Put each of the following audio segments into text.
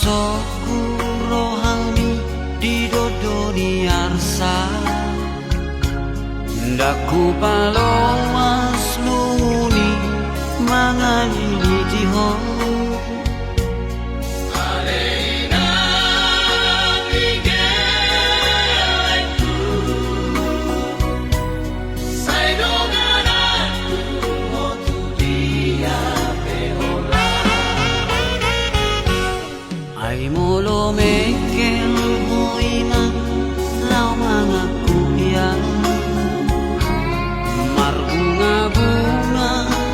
Soku rohani di dodoni arsa Ndaku palong mas luni mangani tihon Ay molo mekel hoiman lau mangaku yang marbunga-bunga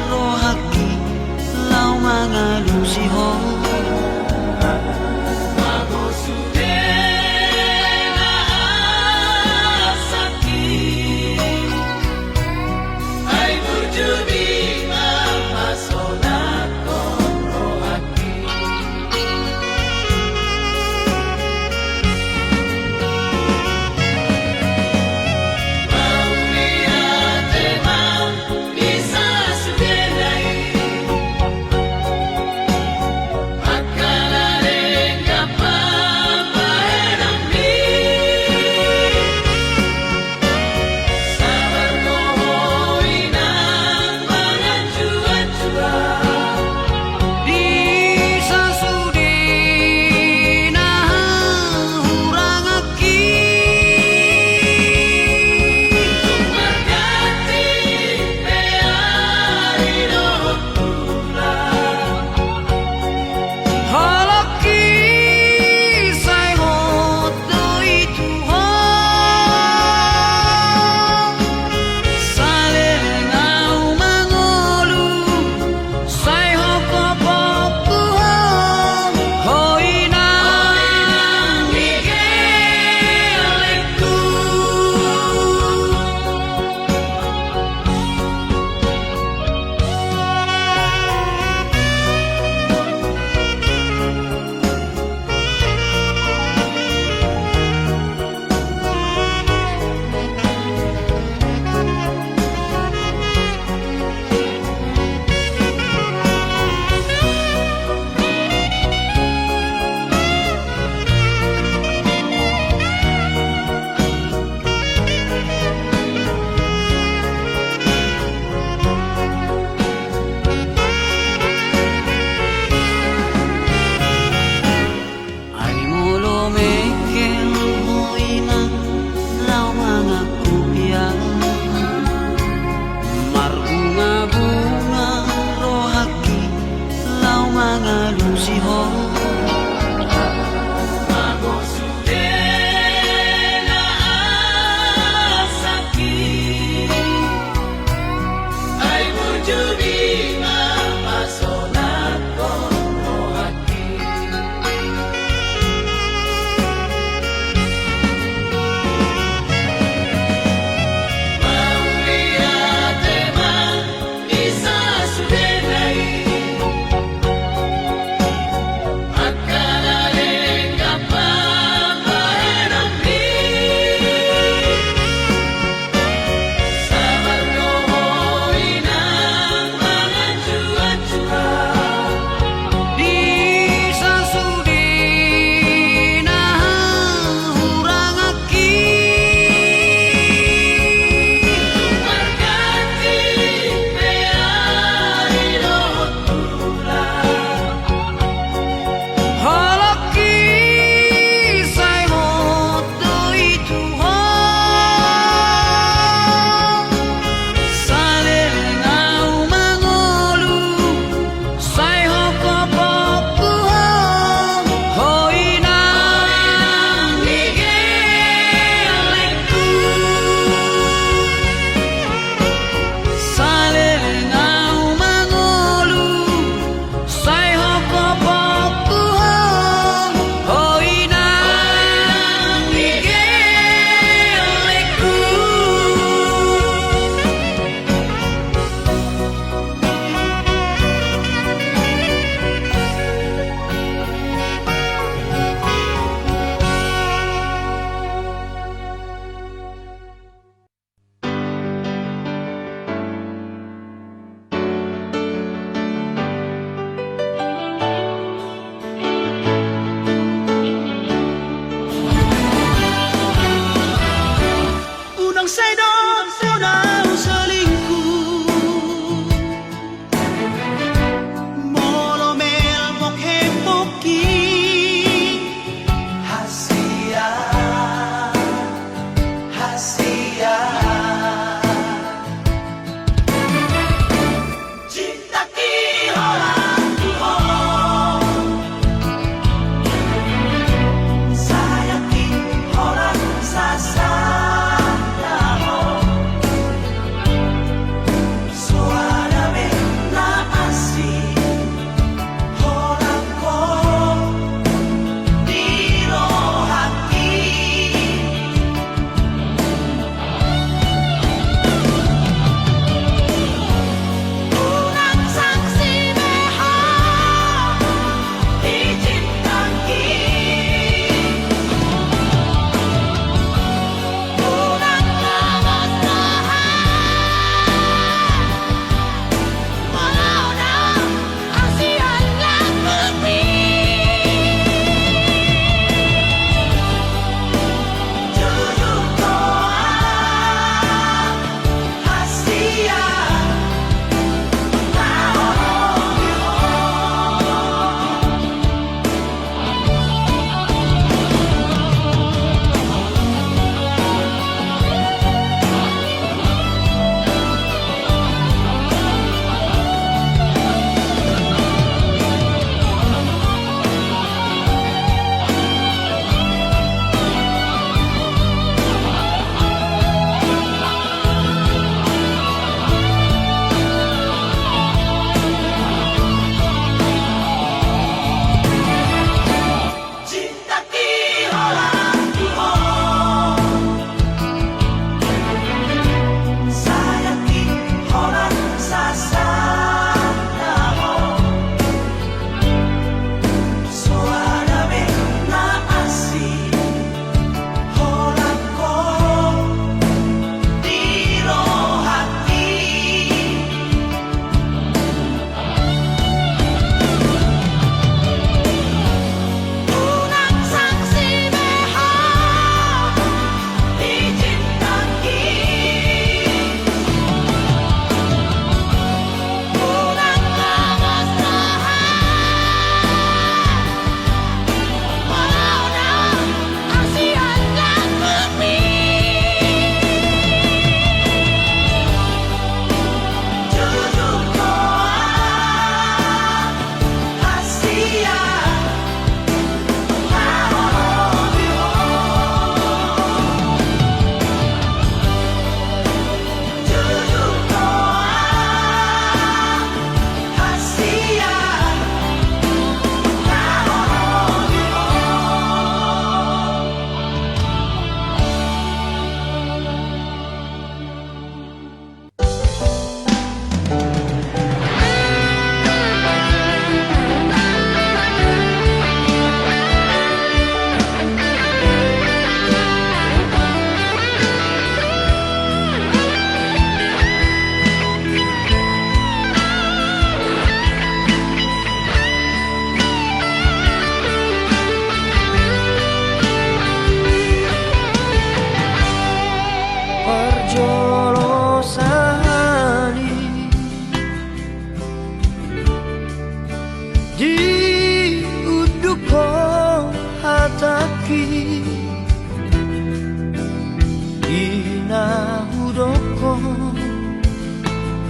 rohaki lau mangalusi ho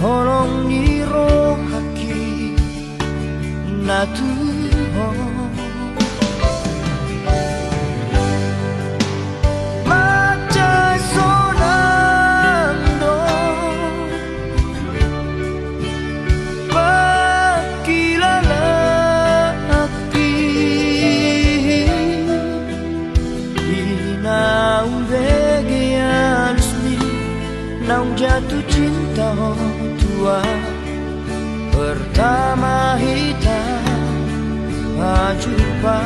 holong ni rohaki na tuho macai sonando pakilala api inaulege alusmi naung jatuh cinta tua pertama hitam jumpa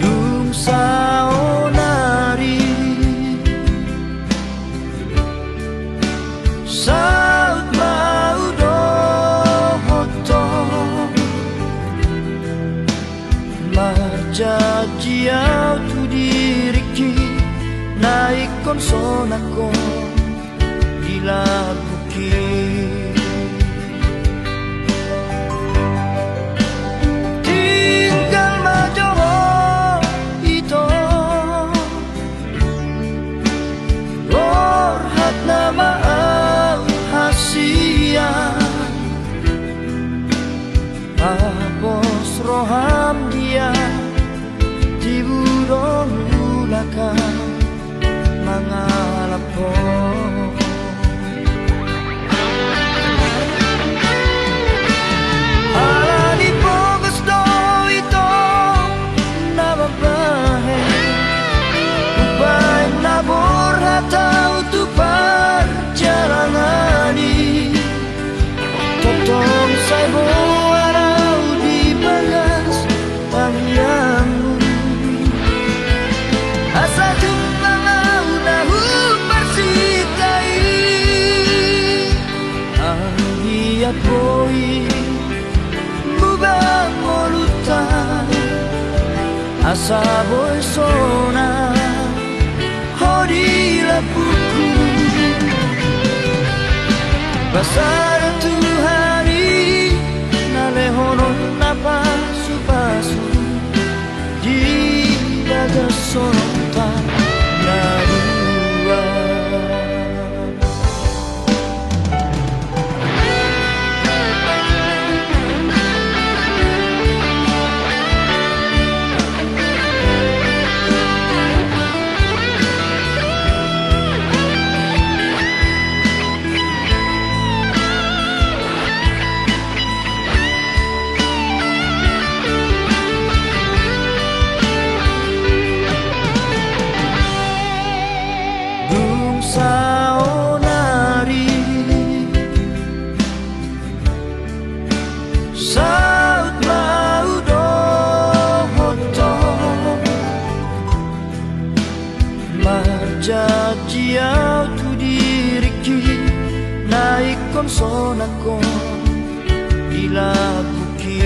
dung saonari saut mau dohoto marjajiau tu diriki naik konsonako dilabuki tinggal majoho ito lorhat nama hasia apos roham dia tiburong ulaka mangalap ko alani po gusto ito na babae upay nabor hataw tupar jalangani totong sa'yo araw di bagas pangyangmu asa boy mubang molutan asa boy sona hodi lapuku pasar tu hari nalehonon napasu-pasu di daga sonota narua saonari saut mau dohoto marjajiau tu diriki naik konsonako dilabuki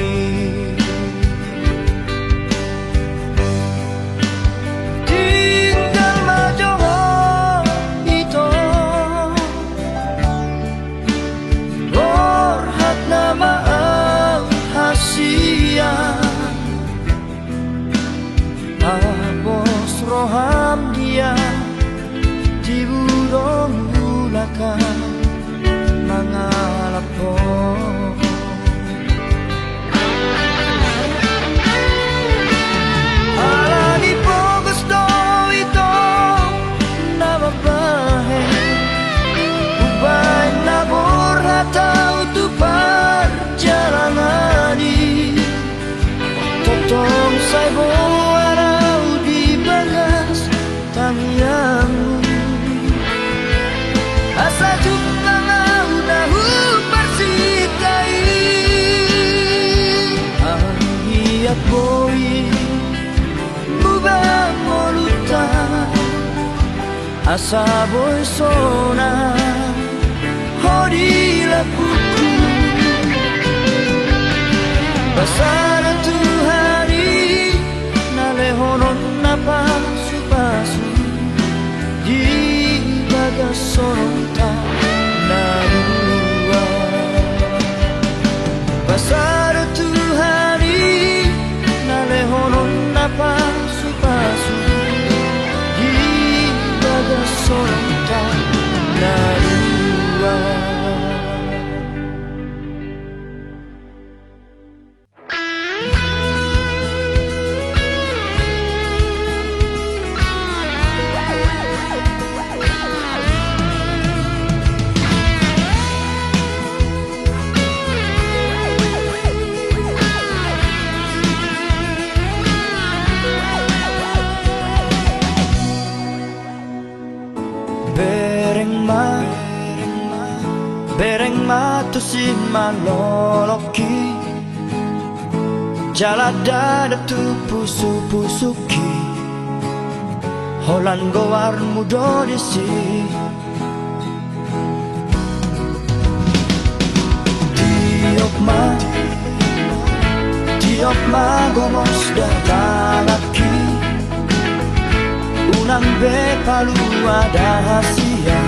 apos roham dia tiburong ulaka mangalap ko alani po gusto ito na babae upay nabor hataw tupar jalangani totong sa'yo araw di bagas tangyangmu asa jumlah udahu persikai ang hiat boy mubang molutan asa boy sona hodi lapuku pasar tu hari nalehonon napasu-pasu di bagas sonota narua pasar tu hari nalehonon napasu-pasu di bagas sonota kita berdua. Bereng matusi maloloki jalada tu pusu-pusuki holan gowar mudo disi tiop ma gomos datalaki unang be palu ada hasia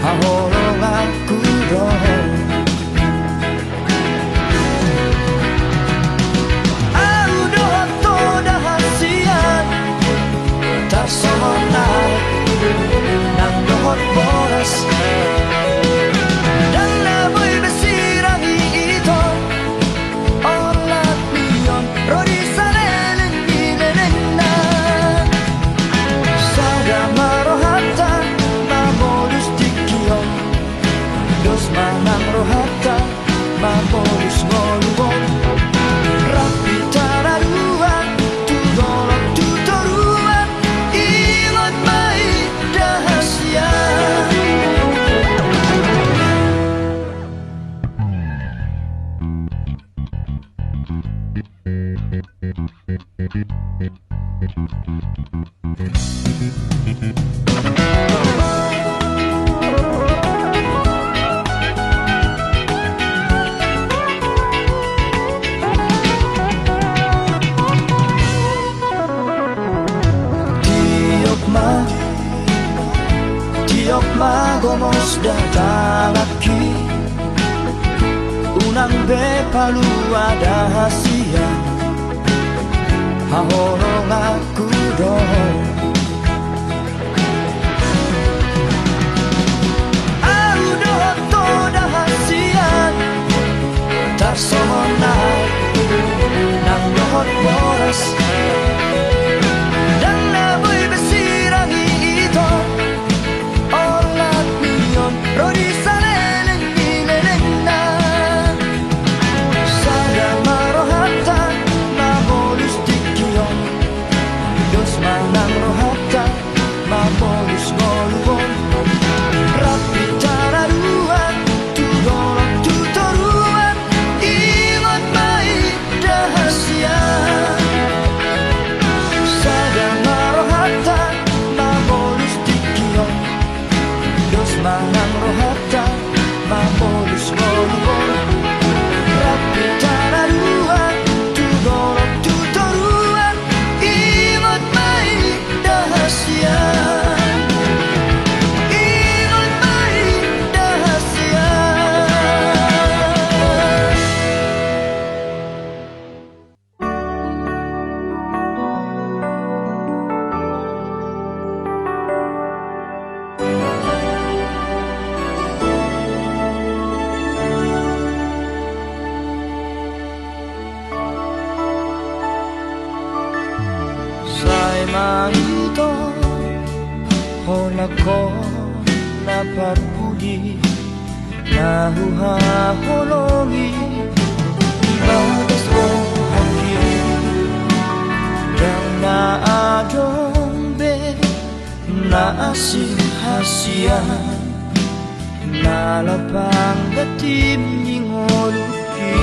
hahorong aku dong aku doang toda hasian tarsomonai nang dohot boras dan naboy besirangi ito olat miyon rodi sanelin minenena sada marohata mamodus dikiyon dos manang rohata mamodus ngolubon rapi tararuan tudolong tutoruan ingot mai dahasya tiok magomos datalaki unang be palu ada hasia hahorong aku dong aku doang toda hasian tarsomonai nang dohot boras dan naboy besirangi ito olat miyon rodi sanelin minenena sada marohata mamolus dikiyon dos manang rohata mamolus ngolubon rapi tararuan tudolong tutoruan ingot mai dahasya sada marohata mamolus dikiyon dos manang rohata mamolus ngolubon rapi tararuan tudolong tutoruan ingot mai dahasya ingot mai dahasya. Sai maito holako naparbudi nahuhaholongi ibadas ko haki dan naadongbe naasing hasian nalapang datim ningoluki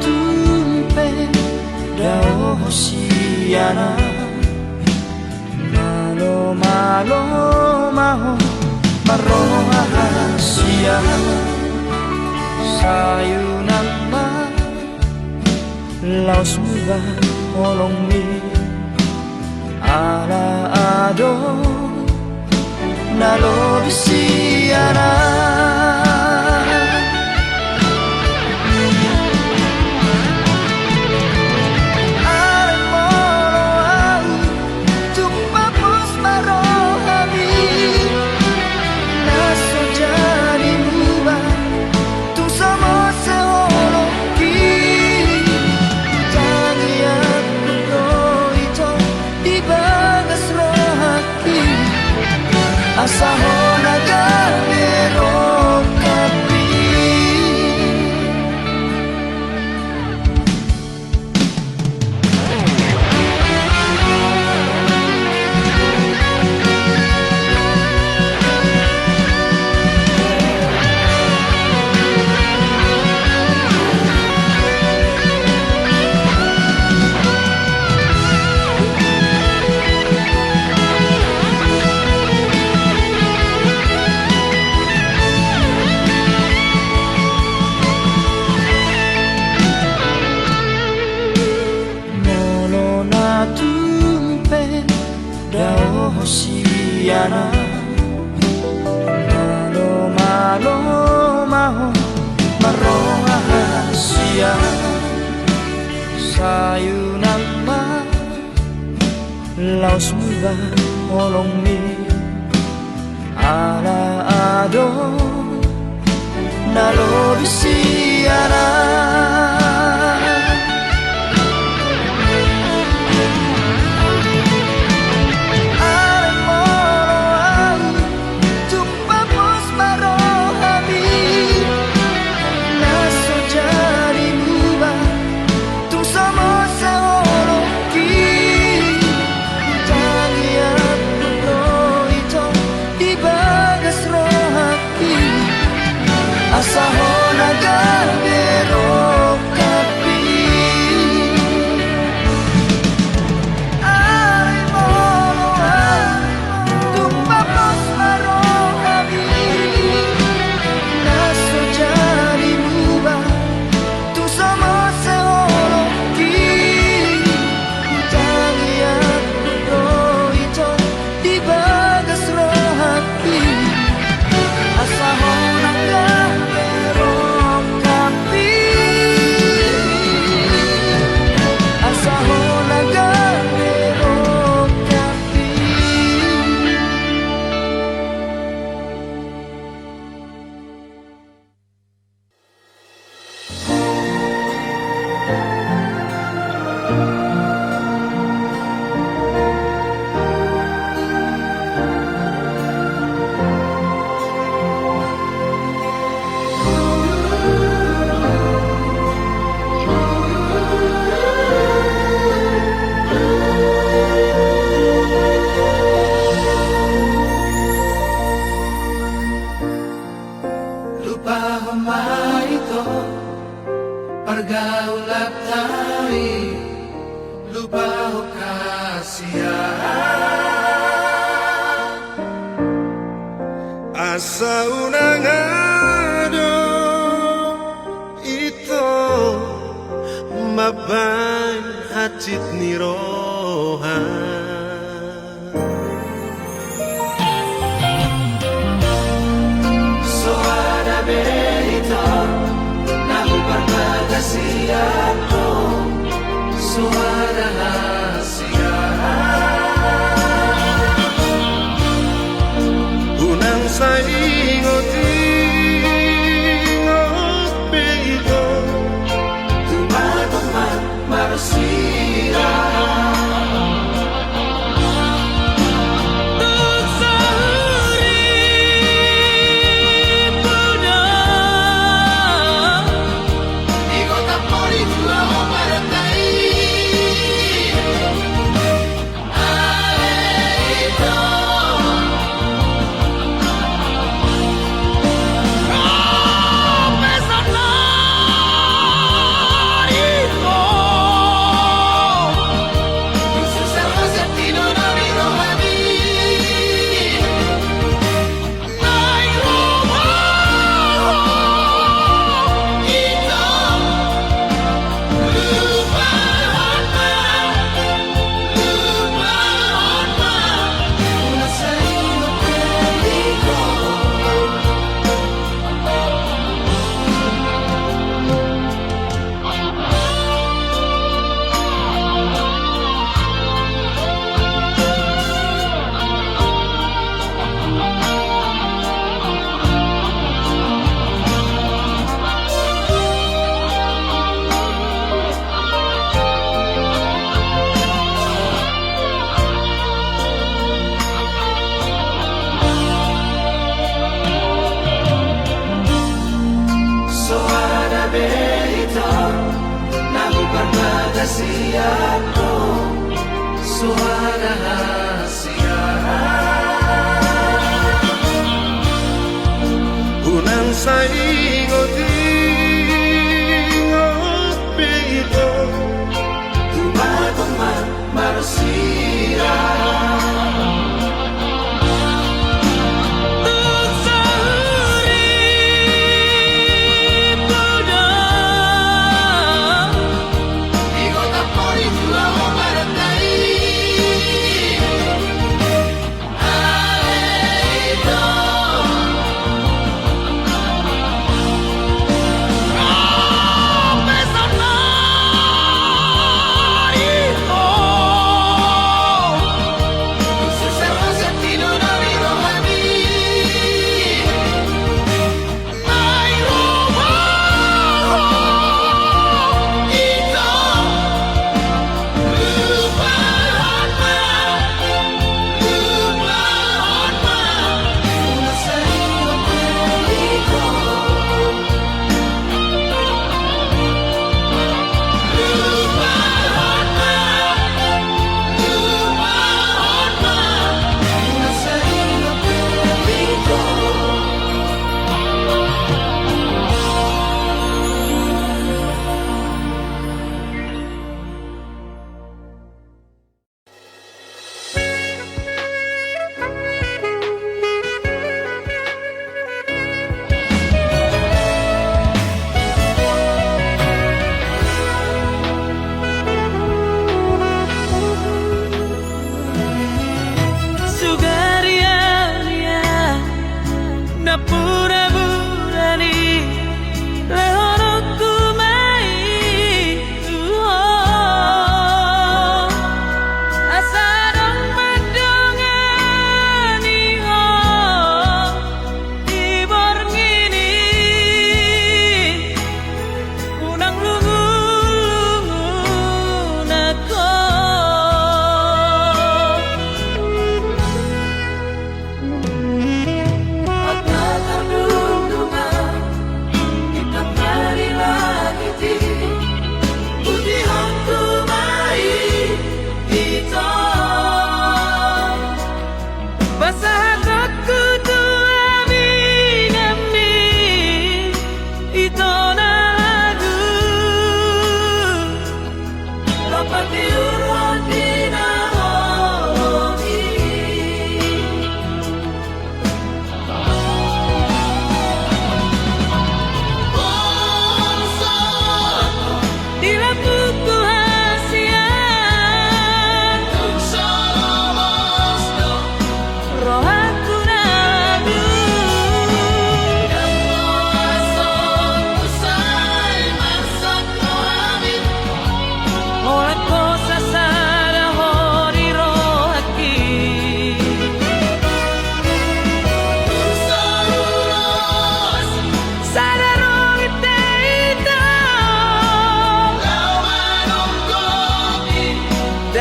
tumpe dao hosiana malo malo maho maroha hasia sayunang ma laos muba holong mi ala ado nalo bisiana sayu nama laos muba olong mi ala ado nalobisiana Asahona gabero kapi Ay moloa Tumpapos maro kami Naso jari muba Tu sama seoloki Tangi aku roito Di bagas rohaki Asahona gabero Pergaulan tari lupa kasia asa unangado ito maban hacit niroha soada berito Siato suara rahasia unang saingoti ngopi itu teman-teman manusia Siato suara rahasia unang saingoti ngopi itu teman-teman manusia Di kota Pori Pulau Maratai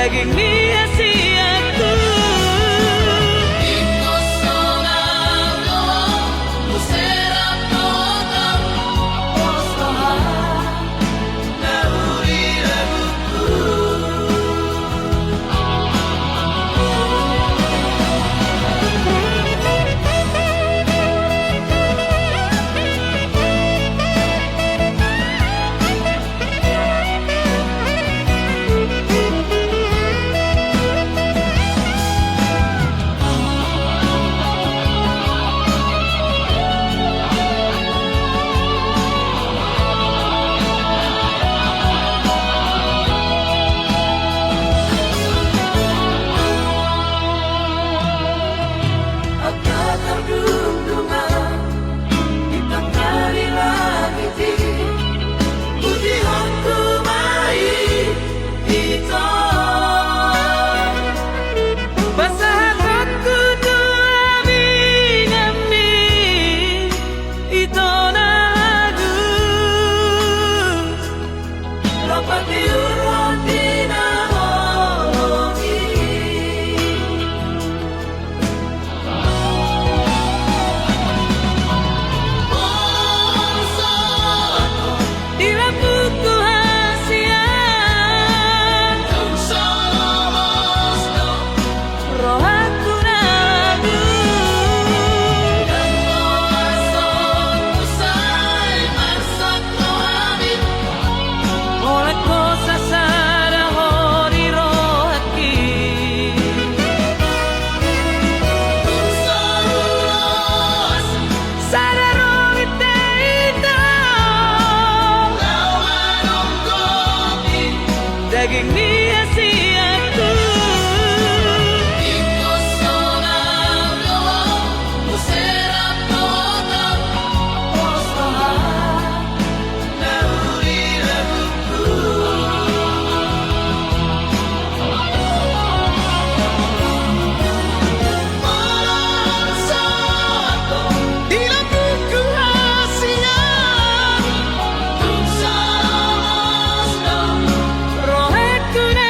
daging niasiaku. Daging niasiaku. Rohku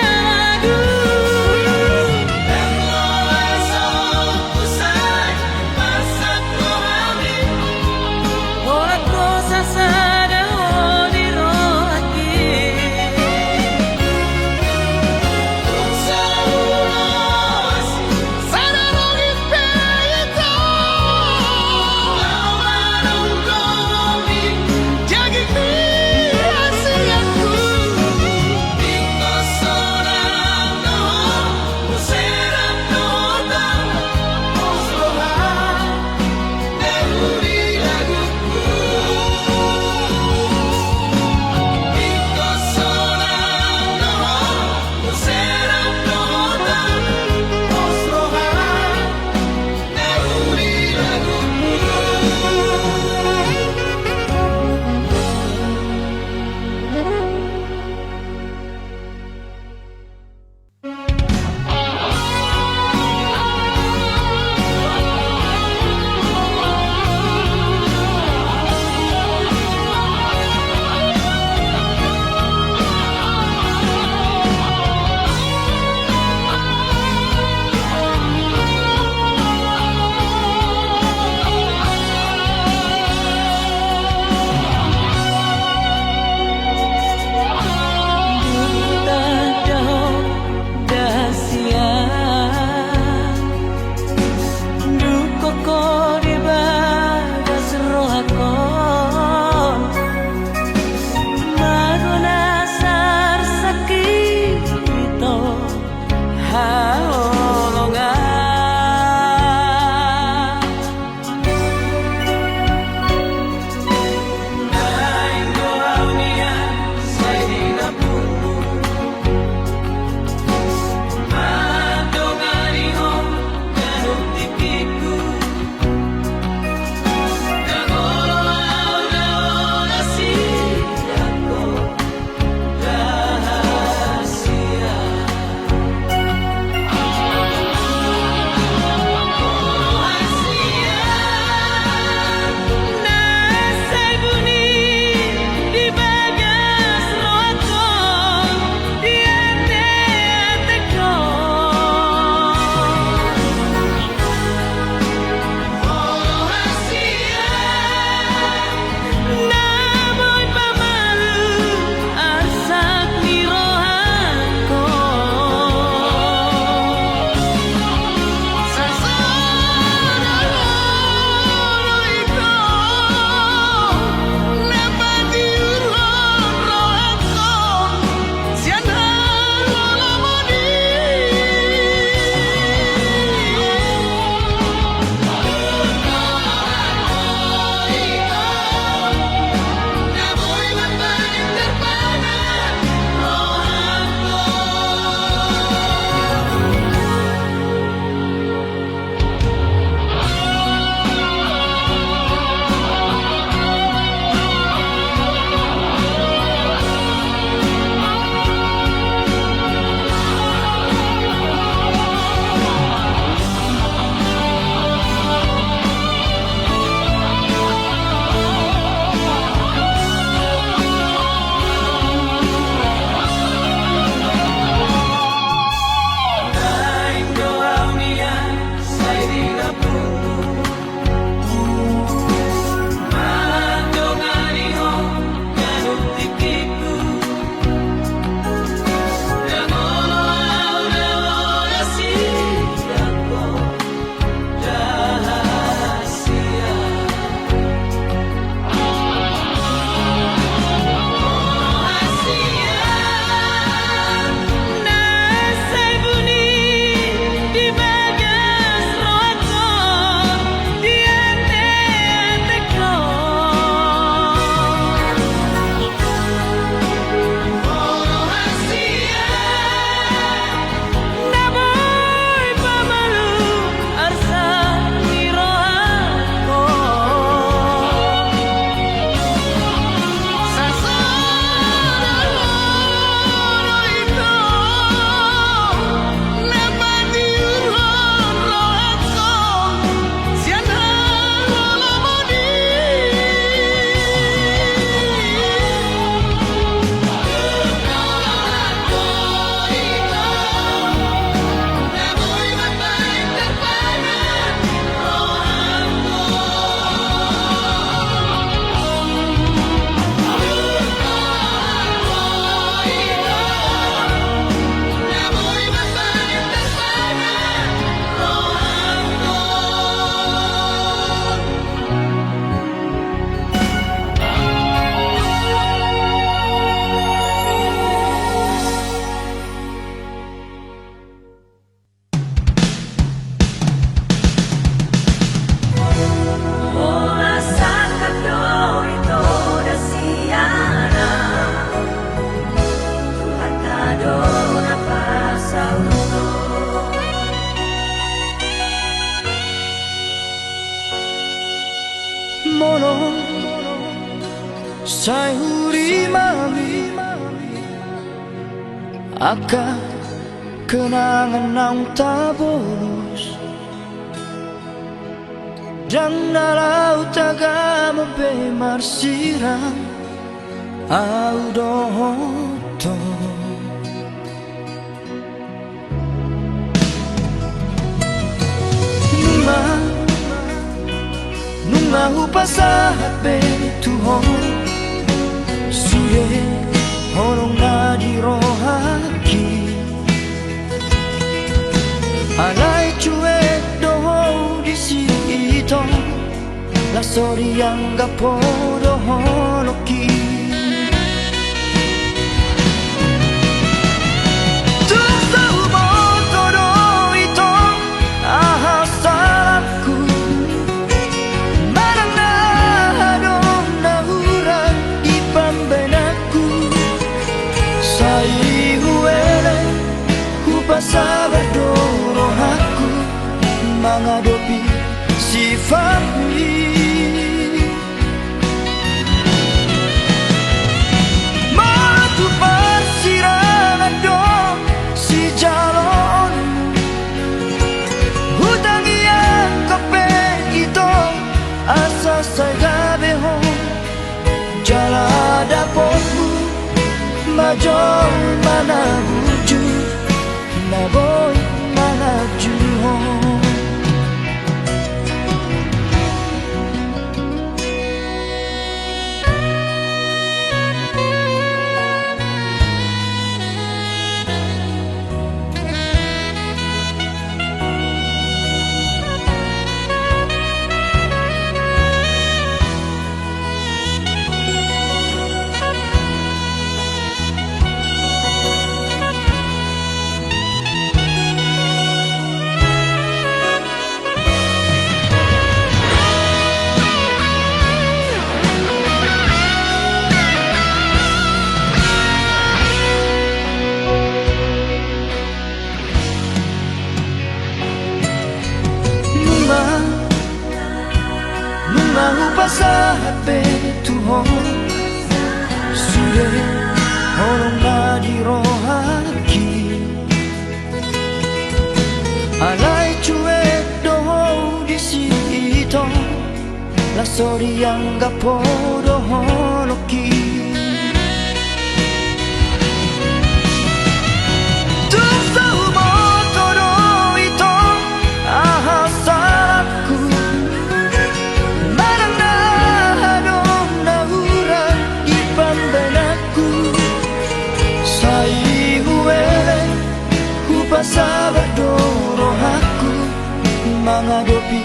akan kenangan yang tak bolos. Dan laut agak marsirang au dohoto. Nunga hupasahat be tuhon suye horong na di rohaki alay cuek doho di sito la sori yang gapo doho loki Sabado rohaku menghadapi sifatmu. Matu persirangan dong si jalon hutang yang kepe itu asa saya beho jala dapotmu major mana wujud na boy manaju pasahat be tuhon suye horong na di rohaki alay cuek doho di sito la sori yang gapo doho loki Sabado rohaku menghadapi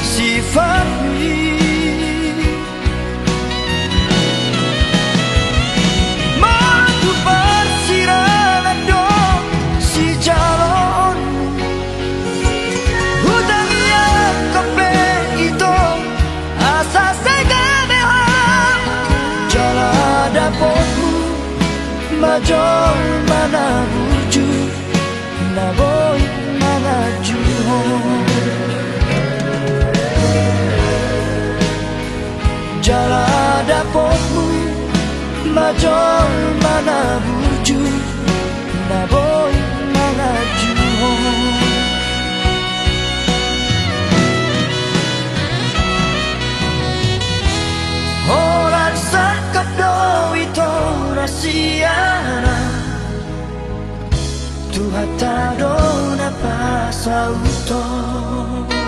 sifatmu. Matu persirangan dong si jalon hutang yang kepe itu asa saya beho jala dapotmu major mana wujud na boy manaju jala dapotmu major mana wujud na boy manaju orang sakap do itu rasiana Tuhan tak ada pasal utama.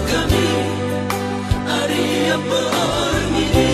kami Aria permini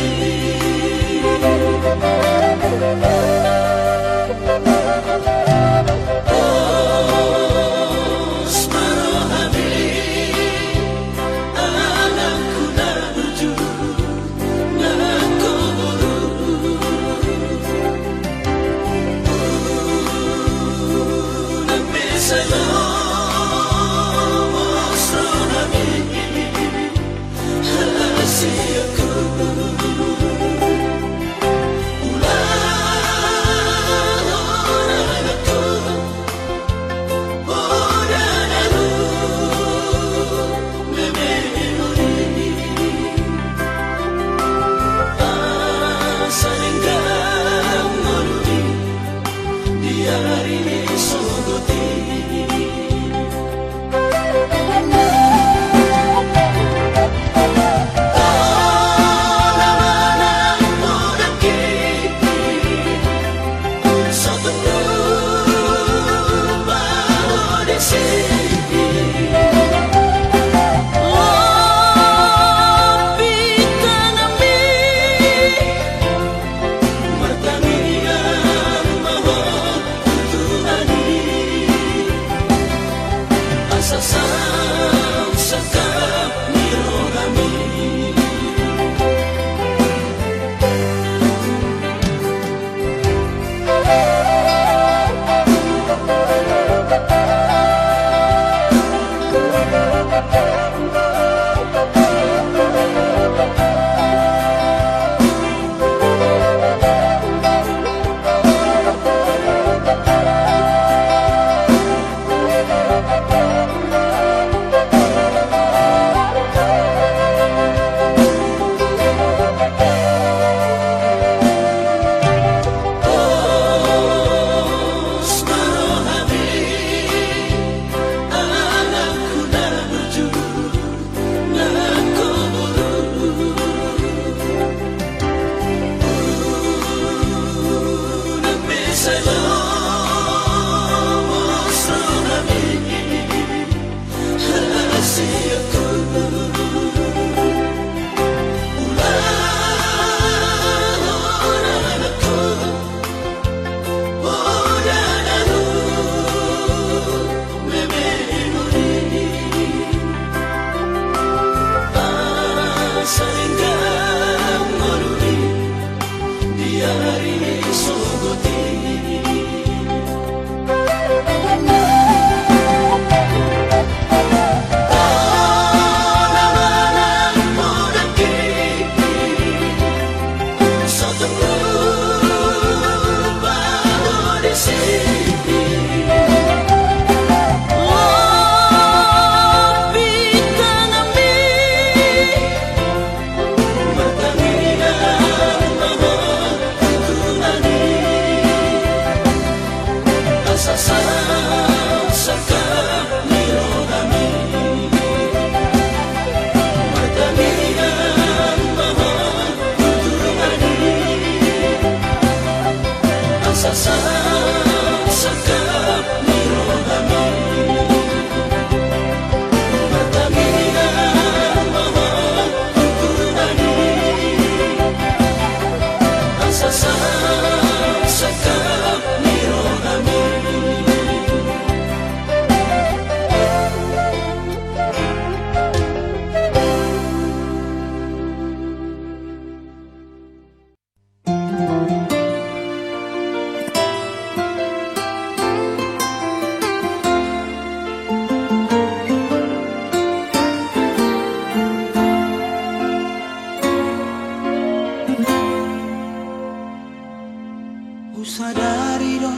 Sadari do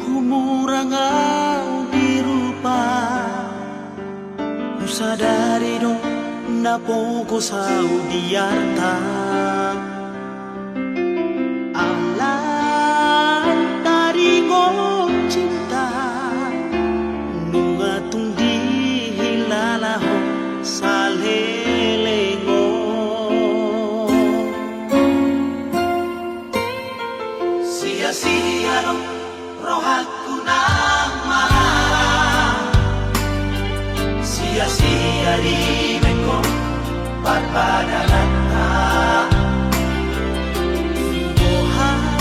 humurangau dirupa Sadari do napoko sau diarta Alam dari ko cinta Nunga tung dihilalaho salhelengo Sia-sia do rohaku nang malam Sia-sia di barbadanata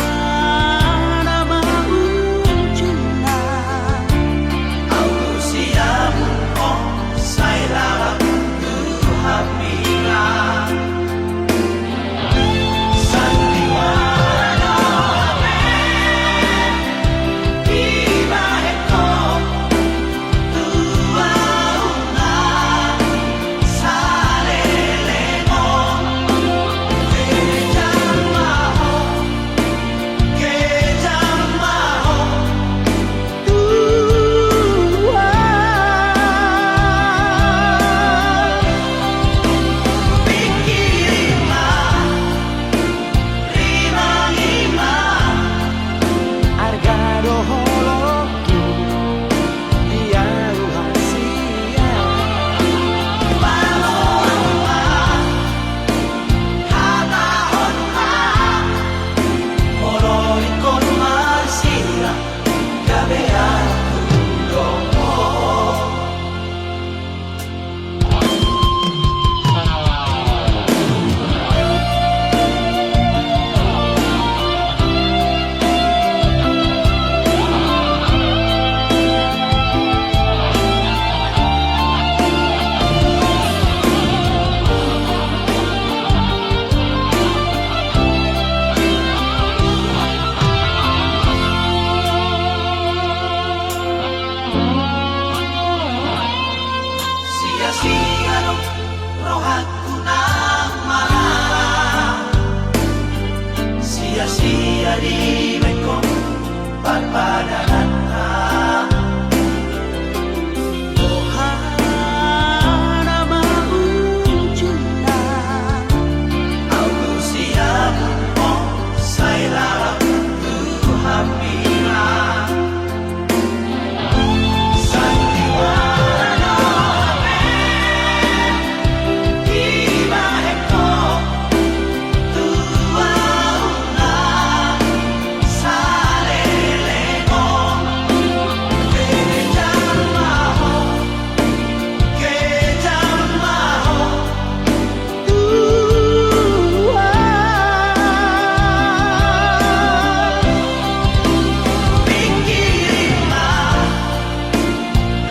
Ohana maujuna Ausiamu oh sailala Tuhapira Sandiwara Iba heko Tuauna Salelemo Kejamaho Kejamaho Tua Pikirima Rima lima Argado holoku Dia ruhasia Paloma Hata honma Moro ikon masira Gabean kudomo Sia-sia dong rohaku nang marah Sia-sia di mekong barbadanata Ohana maujuna Ausiamu oh sailala Tuhapira Sandiwara Iba heko Tuauna Salelemo Kejamaho Kejamaho Tua Pikirima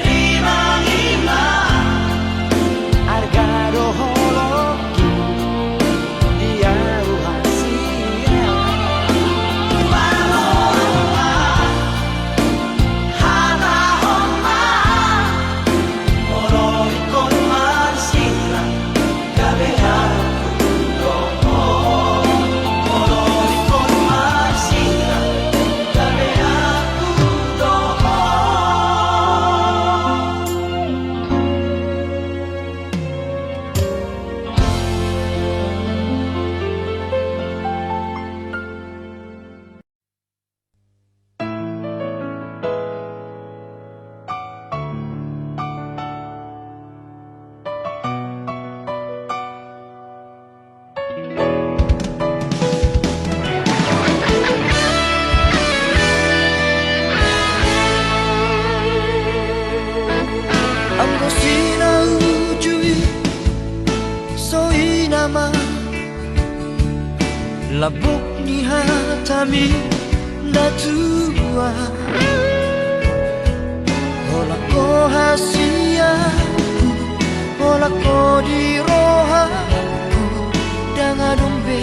Rima lima Argado holoku Dia ruhasia Paloma Hata honma Moro ikon masira Gabean kudomo Moro ikon masira Gabean kudomo Angko sinaujui soi nama labuk ni hatami natua Hola ko hasiaku Hola ko di rohaku Dengan dombe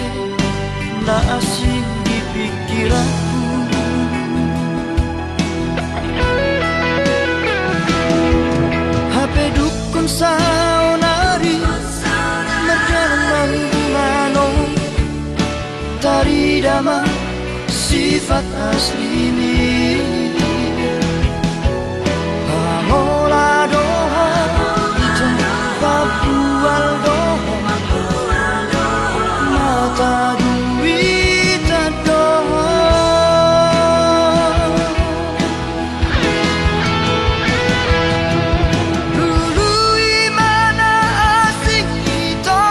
na asing di pikiranku HP dukun saunari Merdalang manong Tari dama sifat asli Pamola doha Itu papual doha Mata duit doha Dulu imana asing kita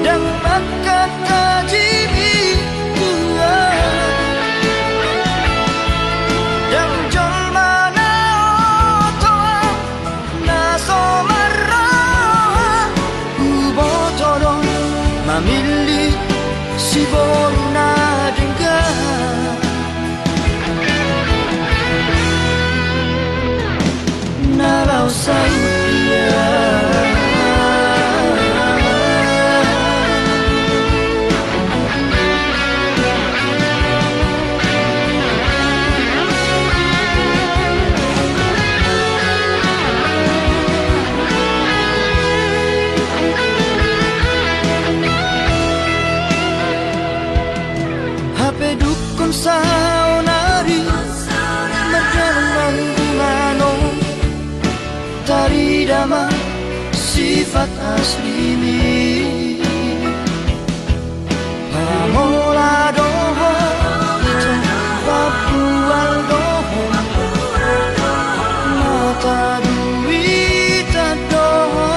Dan makan tajimi Dan jol mana otoa Na somarra memilih si boruna dengan nalau saya. HP dukun saunari Merjalan gimano Tari dama sifat asli mi Pamola doho Papual doho Mata duita doho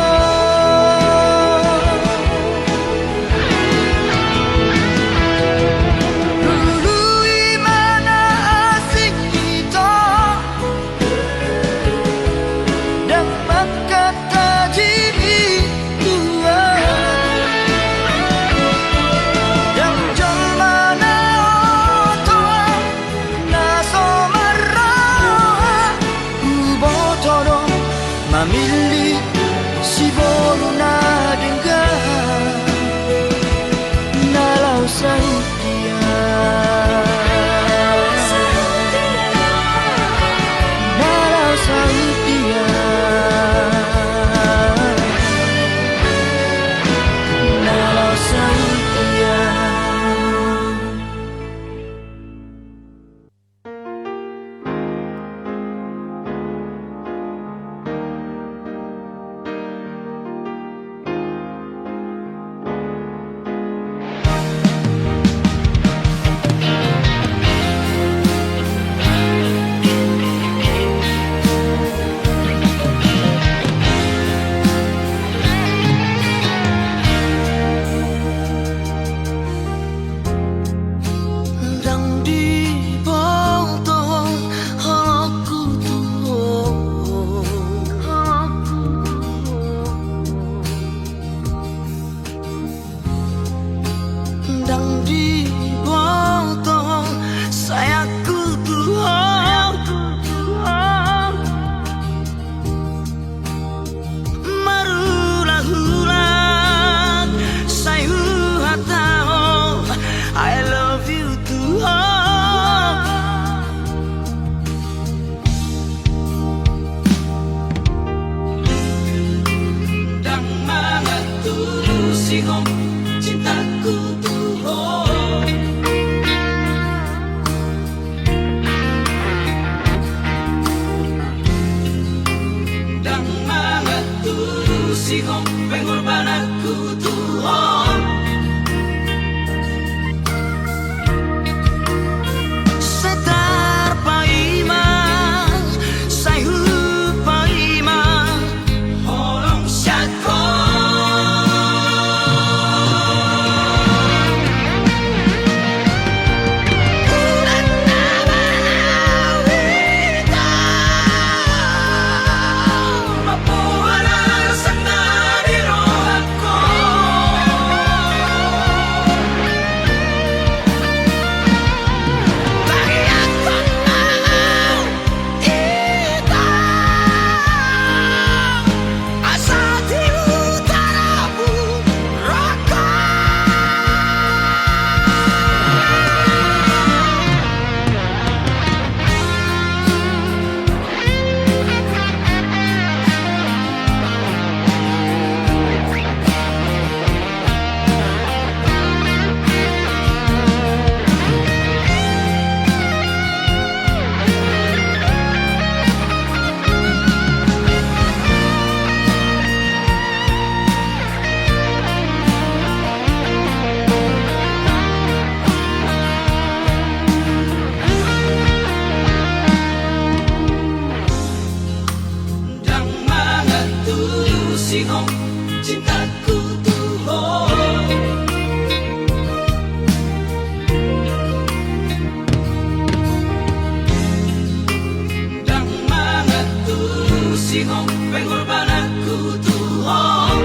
memilih si boruna dengan nalau dia. Nalau dia. Nalau dia. Cintaku tuh dan mengaturi pengorbananku Tuhan setar paima sayu paima holong syako cintaku Tuhan dan mengaturi pengorbananku Tuhan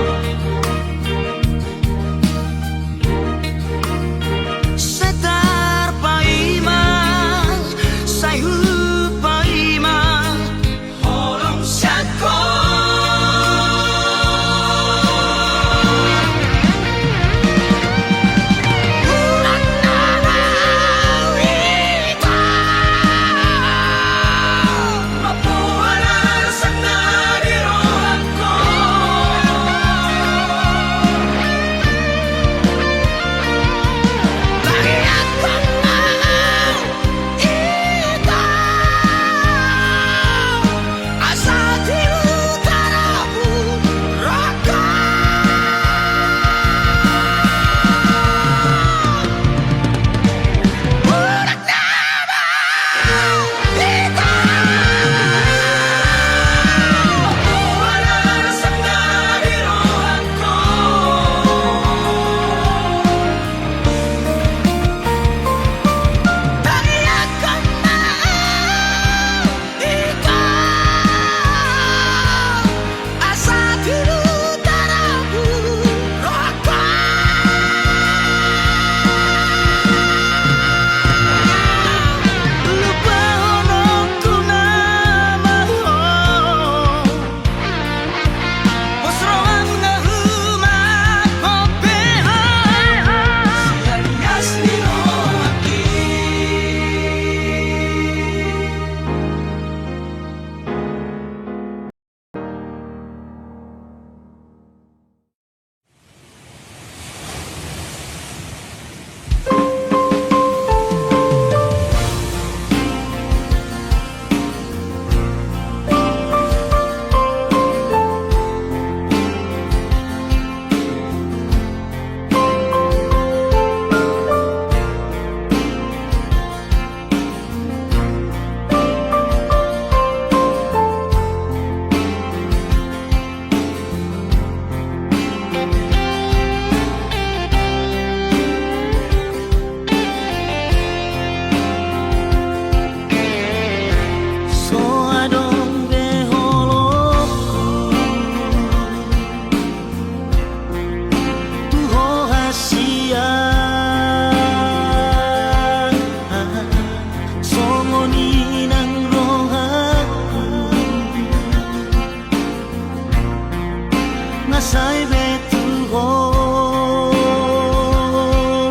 nasa'y betuho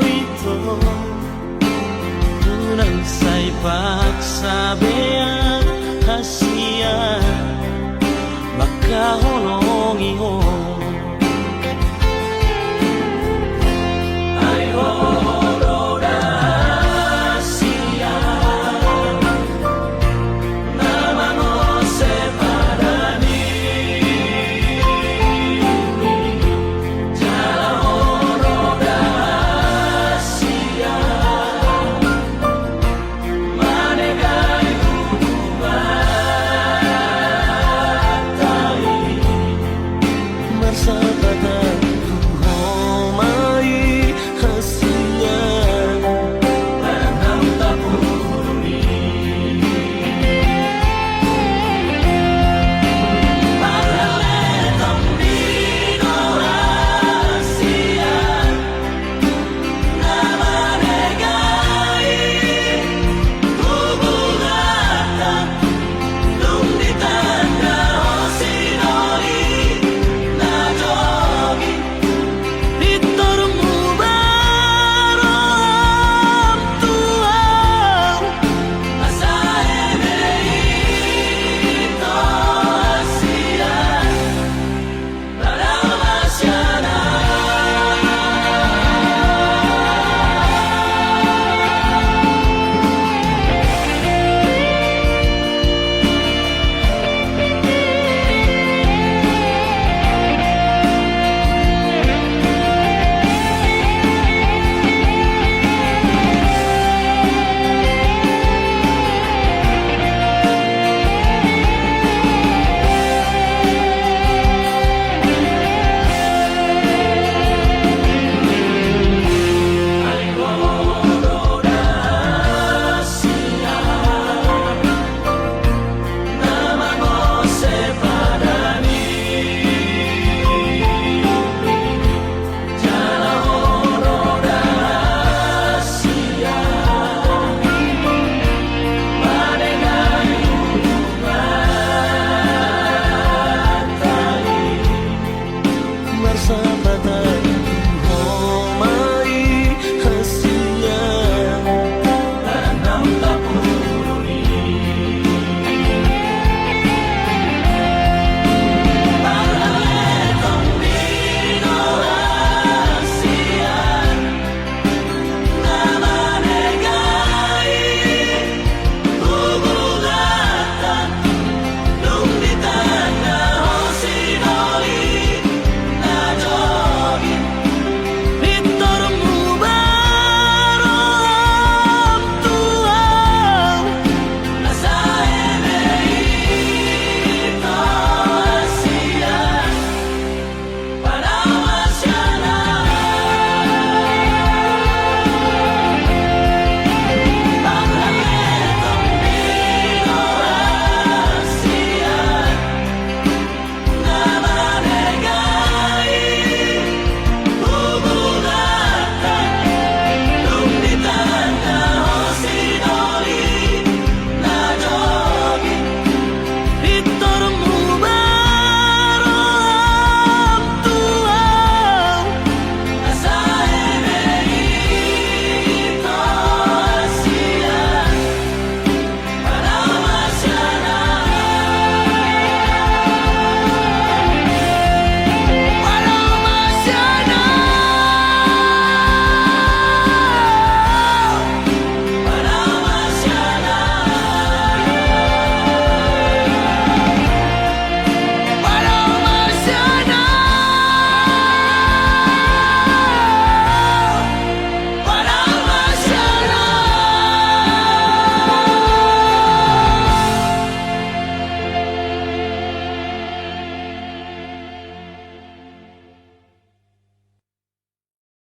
ito. Unang sa'y pagsabi ang hasiya makahulong ihong Ay horoda siya Namang separani Jala horoda siya Manegai hubungan tayo bersama